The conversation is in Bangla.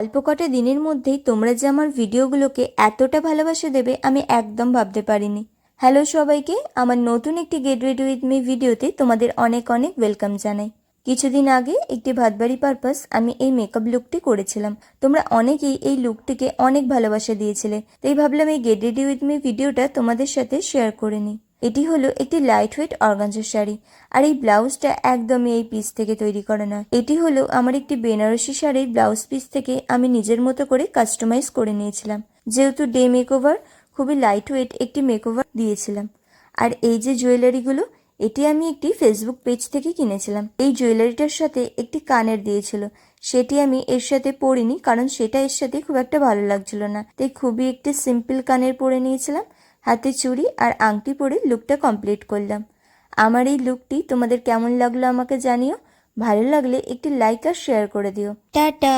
অল্প কটা দিনের মধ্যেই তোমরা যে আমার ভিডিওগুলোকে এতটা ভালোবাসা দেবে আমি একদম ভাবতে পারিনি। হ্যালো সবাইকে, আমার নতুন একটি গেট রেডি উইথ মি ভিডিওতে তোমাদের অনেক অনেক ওয়েলকাম জানাই। কিছুদিন আগে একটি ভাতবাড়ি পারপাস আমি এই মেকআপ লুকটি করেছিলাম। তোমরা অনেকেই এই লুকটিকে অনেক ভালোবাসা দিয়েছিলে, তাই ভাবলাম এই গেট রেডি উইথ মি ভিডিওটা তোমাদের সাথে শেয়ার করে নিই। এটি হলো একটি লাইট ওয়েট অর্গানজা শাড়ি, আর এই ব্লাউজটা একদমই এই পিস থেকে তৈরি করা নয়। এটি হলো আমার একটি বেনারসি শাড়ির ব্লাউজ পিস থেকে আমি নিজের মতো করে কাস্টমাইজ করে নিয়েছিলাম। যেহেতু ডে মেকওভার, খুবই লাইট ওয়েট একটি মেকওভার দিয়েছিলাম। আর এই যে জুয়েলারিগুলো, এটি আমি একটি ফেসবুক পেজ থেকে কিনেছিলাম। এই জুয়েলারিটার সাথে একটি কানের দিয়েছিল, সেটি আমি এর সাথে পরিনি কারণ সেটা এর সাথে খুব একটা ভালো লাগছিল না, তাই খুবই একটি সিম্পল কানের পরে নিয়েছিলাম। হাতে চুড়ি আর আংটি পরে লুকটা কমপ্লিট করলাম। আমার এই লুকটি তোমাদের কেমন লাগলো আমাকে জানিও। ভালো লাগলে একটি লাইক আর শেয়ার করে দিও। টাটা।